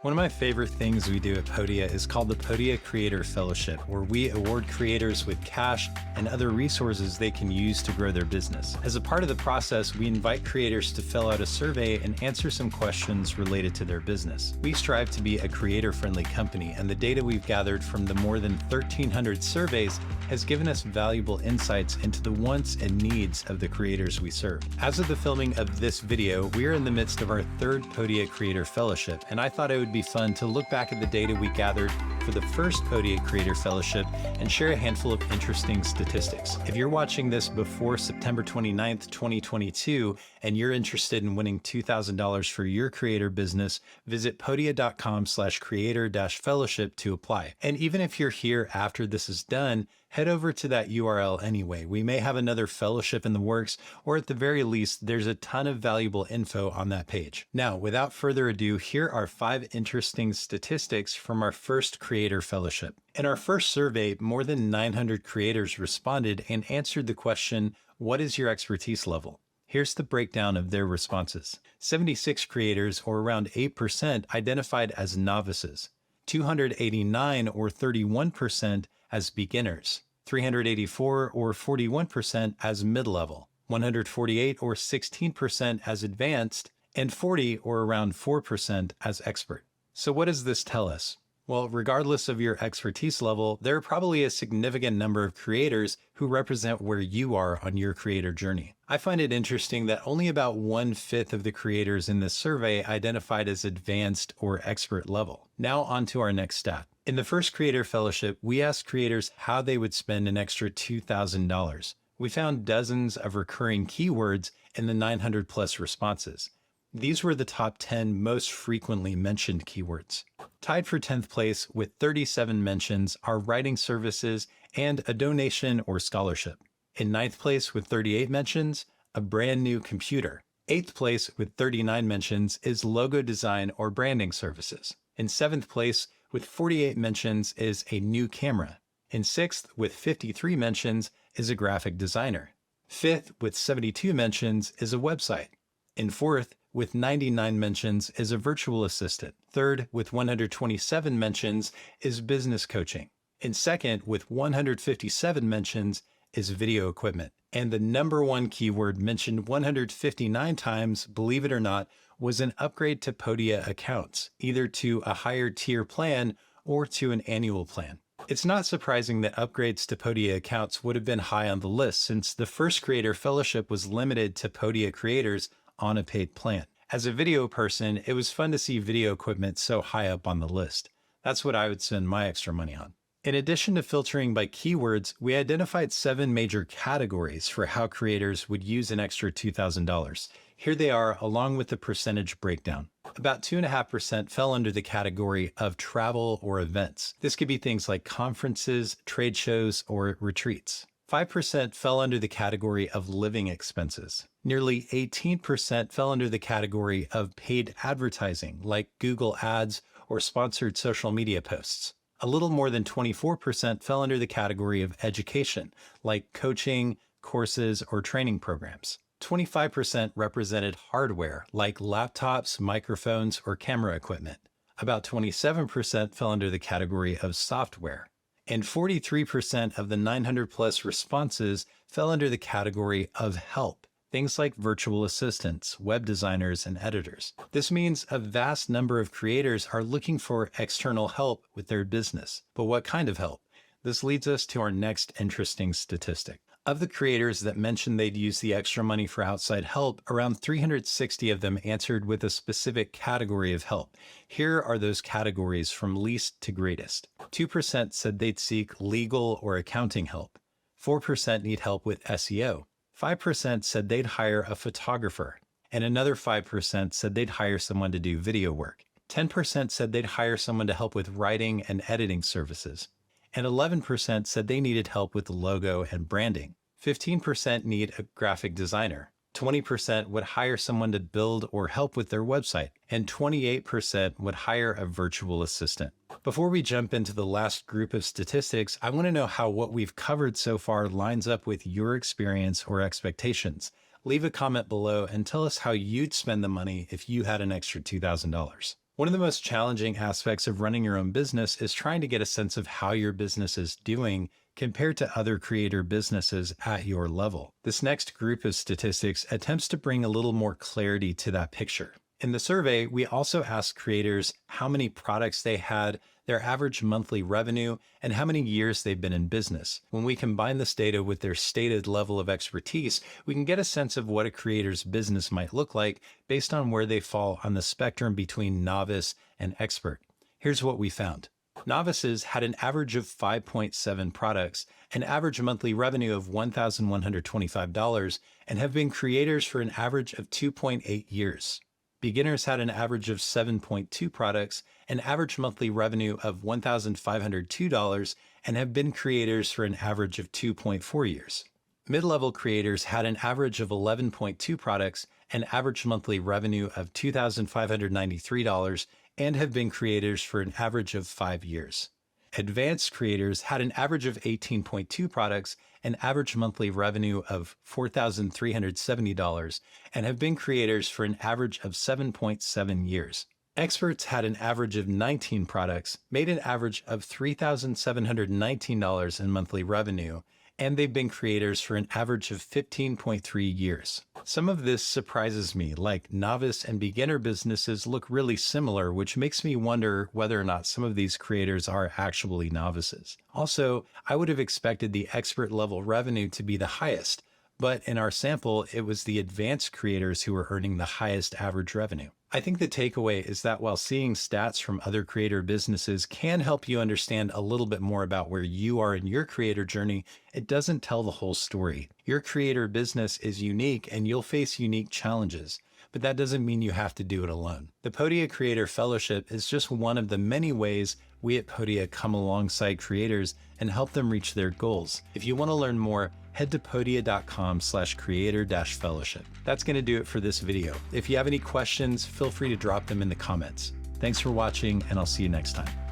One of my favorite things we do at Podia is called the Podia Creator Fellowship, where we award creators with cash and other resources they can use to grow their business. As a part of the process, we invite creators to fill out a survey and answer some questions related to their business. We strive to be a creator-friendly company, and the data we've gathered from the more than 1,300 surveys has given us valuable insights into the wants and needs of the creators we serve. As of the filming of this video, we are in the midst of our third Podia Creator Fellowship, and I thought it would be fun to look back at the data we gathered for the first Podia Creator Fellowship and share a handful of interesting statistics. If you're watching this before September 29th, 2022, and you're interested in winning $2,000 for your creator business, visit podia.com/creator-fellowship to apply. And even if you're here after this is done, head over to that URL anyway. We may have another fellowship in the works, or at the very least, there's a ton of valuable info on that page. Now, without further ado, here are 5 interesting statistics from our first Creator Fellowship. In our first survey, more than 900 creators responded and answered the question, "What is your expertise level?" Here's the breakdown of their responses. 76 creators, or around 8%, identified as novices. 289, or 31%, as beginners. 384, or 41%, as mid-level. 148, or 16%, as advanced. And 40, or around 4%, as expert. So what does this tell us? Well, regardless of your expertise level, there are probably a significant number of creators who represent where you are on your creator journey. I find it interesting that only about 1/5 of the creators in this survey identified as advanced or expert level. Now on to our next stat. In the first Creator Fellowship, we asked creators how they would spend an extra $2,000. We found dozens of recurring keywords in the 900 plus responses. These were the top 10 most frequently mentioned keywords. Tied for 10th place with 37 mentions are writing services and a donation or scholarship. In 9th place with 38 mentions, a brand new computer. 8th place with 39 mentions is logo design or branding services. In 7th place with 48 mentions is a new camera. In 6th with 53 mentions is a graphic designer. 5th with 72 mentions is a website. In 4th with 99 mentions is a virtual assistant. 3rd with 127 mentions is business coaching. In 2nd with 157 mentions is video equipment. And the number one keyword mentioned 159 times, believe it or not, was an upgrade to Podia accounts, either to a higher tier plan or to an annual plan. It's not surprising that upgrades to Podia accounts would have been high on the list, since the first Creator Fellowship was limited to Podia creators on a paid plan. As a video person, it was fun to see video equipment so high up on the list. That's what I would spend my extra money on. In addition to filtering by keywords, we identified 7 major categories for how creators would use an extra $2,000. Here they are, along with the percentage breakdown. About 2.5% fell under the category of travel or events. This could be things like conferences, trade shows, or retreats. 5% fell under the category of living expenses. Nearly 18% fell under the category of paid advertising, like Google Ads or sponsored social media posts. A little more than 24% fell under the category of education, like coaching, courses, or training programs. 25% represented hardware, like laptops, microphones, or camera equipment. About 27% fell under the category of software. And 43% of the 900 plus responses fell under the category of help, things like virtual assistants, web designers, and editors. This means a vast number of creators are looking for external help with their business. But what kind of help? This leads us to our next interesting statistic. Of the creators that mentioned they'd use the extra money for outside help, around 360 of them answered with a specific category of help. Here are those categories from least to greatest. 2% said they'd seek legal or accounting help. 4% need help with SEO. 5% said they'd hire a photographer. And another 5% said they'd hire someone to do video work. 10% said they'd hire someone to help with writing and editing services. And 11% said they needed help with logo and branding. 15% need a graphic designer. 20% would hire someone to build or help with their website. And 28% would hire a virtual assistant. Before we jump into the last group of statistics, I want to know how what we've covered so far lines up with your experience or expectations. Leave a comment below and tell us how you'd spend the money if you had an extra $2,000. One of the most challenging aspects of running your own business is trying to get a sense of how your business is doing compared to other creator businesses at your level. This next group of statistics attempts to bring a little more clarity to that picture. In the survey, we also asked creators how many products they had, their average monthly revenue, and how many years they've been in business. When we combine this data with their stated level of expertise, we can get a sense of what a creator's business might look like based on where they fall on the spectrum between novice and expert. Here's what we found. Novices had an average of 5.7 products, an average monthly revenue of $1,125, and have been creators for an average of 2.8 years. Beginners had an average of 7.2 products, an average monthly revenue of $1,502, and have been creators for an average of 2.4 years. Mid-level creators had an average of 11.2 products, an average monthly revenue of $2,593, and have been creators for an average of 5 years. Advanced creators had an average of 18.2 products, an average monthly revenue of $4,370, and have been creators for an average of 7.7 years. Experts had an average of 19 products, made an average of $3,719 in monthly revenue, and they've been creators for an average of 15.3 years. Some of this surprises me, like novice and beginner businesses look really similar, which makes me wonder whether or not some of these creators are actually novices. Also, I would have expected the expert level revenue to be the highest, but in our sample, it was the advanced creators who were earning the highest average revenue. I think the takeaway is that while seeing stats from other creator businesses can help you understand a little bit more about where you are in your creator journey, it doesn't tell the whole story. Your creator business is unique and you'll face unique challenges, but that doesn't mean you have to do it alone. The Podia Creator Fellowship is just one of the many ways we at Podia come alongside creators and help them reach their goals. If you want to learn more, head to podia.com/creator-fellowship. That's going to do it for this video. If you have any questions, feel free to drop them in the comments. Thanks for watching, and I'll see you next time.